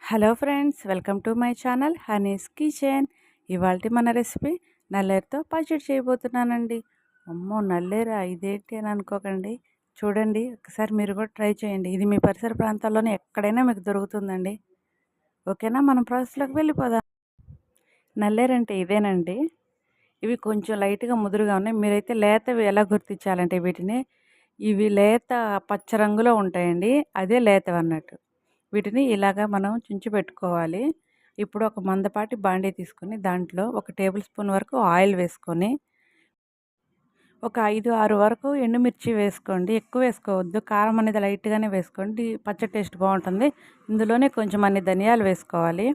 Hello friends, welcome to my channel Honey's kitchen. ఇవాళ మన recipe నల్లేరుతో పచ్చడి చేయబోతున్నానండి. అమ్మో, నల్లేరా ఇదేంటి అని అనుకోకండి. చూడండి, ఒకసారి మీరు కూడా ట్రై చేయండి. ఇది మీ పరిసర ప్రాంతాల్లోనే ఎక్కడైనా మీకు దొరుకుతుందండి. ఓకేనా, మనం ప్రాసెస్లోకి వెళ్ళిపోదాం. నల్లేరు అంటే ఇదేనండి. ఇవి కొంచెం లైట్గా ముదురుగా ఉన్నాయి. మీరైతే లేతవి ఎలా గుర్తించాలంటే ఇవి లేత పచ్చ రంగులో ఉంటాయండి. అదే లేతవి అన్నట్టు. వీటిని ఇలాగా మనం చుంచి పెట్టుకోవాలి. ఇప్పుడు ఒక మందపాటి బాండీ తీసుకొని దాంట్లో 1 టేబుల్ స్పూన్ వరకు ఆయిల్ వేసుకొని ఒక 5, 6 వరకు ఎండుమిర్చి వేసుకోండి. ఎక్కువ వేసుకోవద్దు. కారం అనేది లైట్గానే వేసుకోండి. పచ్చడి టేస్ట్ బాగుంటుంది. ఇందులోనే కొంచెం అన్ని ధనియాలు వేసుకోవాలి.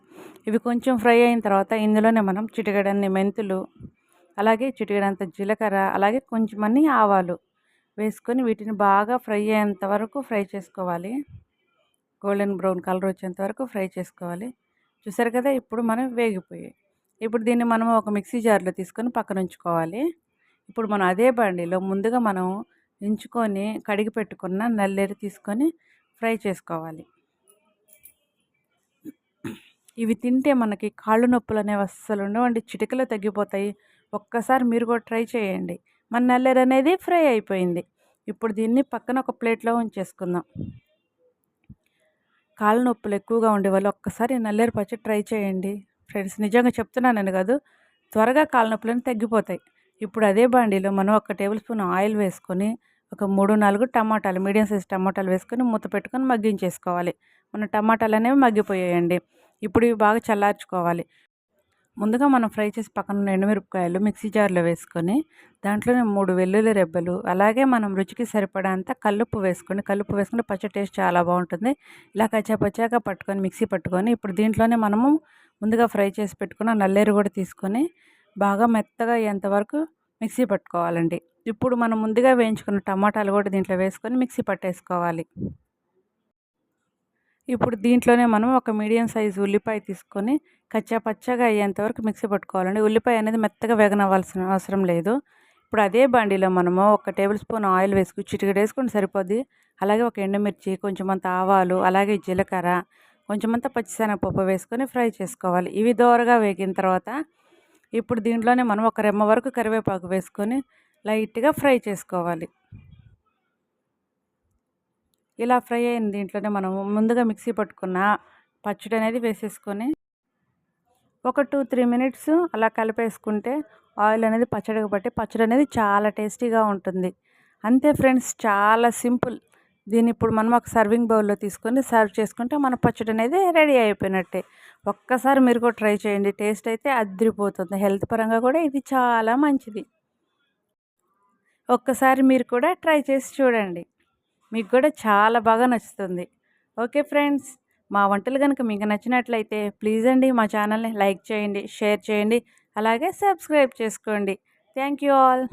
ఇవి కొంచెం ఫ్రై అయిన తర్వాత ఇందులోనే మనం చిటికెడన్ని మెంతులు, అలాగే చిటికెడంత జీలకర్ర, అలాగే కొంచెం అన్ని ఆవాలు వేసుకొని వీటిని బాగా ఫ్రై అయ్యేంత వరకు ఫ్రై చేసుకోవాలి. గోల్డెన్ బ్రౌన్ కలర్ వచ్చేంత వరకు ఫ్రై చేసుకోవాలి. చూసారు కదా, ఇప్పుడు మనం వేగిపోయాయి. ఇప్పుడు దీన్ని మనం ఒక మిక్సీ జార్లో తీసుకొని పక్కన ఉంచుకోవాలి. ఇప్పుడు మనం అదే బండిలో ముందుగా మనం ఎంచుకొని కడిగి పెట్టుకున్న నల్లేరు తీసుకొని ఫ్రై చేసుకోవాలి. ఇవి తింటే మనకి కాళ్ళు నొప్పులు అనేవి అస్సలు ఉండవండి. చిటికలో తగ్గిపోతాయి. ఒక్కసారి మీరు కూడా ట్రై చేయండి. మన నల్లేరు అనేది ఫ్రై అయిపోయింది. ఇప్పుడు దీన్ని పక్కన ఒక ప్లేట్లో ఉంచేసుకుందాం. కాళ్ళ నొప్పులు ఎక్కువగా ఉండేవాళ్ళు ఒక్కసారి నల్లేరు పచ్చడి ట్రై చేయండి ఫ్రెండ్స్. నిజంగా చెప్తున్నానని కాదు, త్వరగా కాళ్ళ నొప్పులను తగ్గిపోతాయి. ఇప్పుడు అదే బాండీలో మనం 1 టేబుల్ స్పూన్ ఆయిల్ వేసుకొని ఒక 3, 4 టమాటాలు, మీడియం సైజ్ టమాటాలు వేసుకొని మూత పెట్టుకొని మగ్గించేసుకోవాలి. మన టమాటాలు అనేవి మగ్గిపోయాయండి. ఇప్పుడు ఇవి బాగా చల్లార్చుకోవాలి. ముందుగా మనం ఫ్రై చేసి పక్కన ఎండుమిరపకాయలు మిక్సీ జార్లో వేసుకొని దాంట్లోనే 3 వెల్లుల్లి రెబ్బలు, అలాగే మనం రుచికి సరిపడంత కల్లుప్పు వేసుకుంటే పచ్చడి టేస్ట్ చాలా బాగుంటుంది. ఇలా కచ్చాపచ్చాగా పట్టుకొని మిక్సీ పట్టుకొని ఇప్పుడు దీంట్లోనే మనము ముందుగా ఫ్రై చేసి పెట్టుకున్న నల్లేరు కూడా తీసుకొని బాగా మెత్తగా అయ్యేంత వరకు మిక్సీ పట్టుకోవాలండి. ఇప్పుడు మనం ముందుగా వేయించుకున్న టమాటాలు కూడా దీంట్లో వేసుకొని మిక్సీ పట్టేసుకోవాలి. ఇప్పుడు దీంట్లోనే మనం ఒక మీడియం సైజు ఉల్లిపాయ తీసుకొని కచ్చా పచ్చగా అయ్యేంత వరకు మిక్సీ పట్టుకోవాలండి. ఉల్లిపాయ అనేది మెత్తగా వేగనవ్వాల్సిన అవసరం లేదు. ఇప్పుడు అదే బండిలో మనము 1 టేబుల్ స్పూన్ ఆయిల్ వేసుకుని చిటికెడు వేసుకొని సరిపోద్ది. అలాగే ఒక ఎండుమిర్చి, కొంచెమంత ఆవాలు, అలాగే జీలకర్ర, కొంచెమంత పచ్చిశనగపప్పు వేసుకొని ఫ్రై చేసుకోవాలి. ఇవి దోరగా వేగిన తర్వాత ఇప్పుడు దీంట్లోనే మనం ఒక రెమ్మ వరకు కరివేపాకు వేసుకొని లైట్గా ఫ్రై చేసుకోవాలి. ఇలా ఫ్రై అయిన దీంట్లోనే మనము ముందుగా మిక్సీ పట్టుకున్న పచ్చడి అనేది వేసేసుకొని ఒక 2-3 మినిట్స్ అలా కలిపేసుకుంటే ఆయిల్ అనేది పచ్చడికి పట్టి పచ్చడి అనేది చాలా టేస్టీగా ఉంటుంది. అంతే ఫ్రెండ్స్, చాలా సింపుల్. దీన్ని ఇప్పుడు మనం ఒక సర్వింగ్ బౌల్లో తీసుకొని సర్వ్ చేసుకుంటే మన పచ్చడి అనేది రెడీ అయిపోయినట్టే. ఒక్కసారి మీరు కూడా ట్రై చేయండి. టేస్ట్ అయితే అదిరిపోతుంది. హెల్త్ పరంగా కూడా ఇది చాలా మంచిది. ఒక్కసారి మీరు కూడా ట్రై చేసి చూడండి. మీకు కూడా చాలా బాగా నచ్చుతుంది. ఓకే ఫ్రెండ్స్, మా వంటలు కనుక మీకు నచ్చినట్లయితే ప్లీజ్ అండి మా ఛానల్ని లైక్ చేయండి, షేర్ చేయండి, అలాగే సబ్స్క్రైబ్ చేసుకోండి. Thank you all.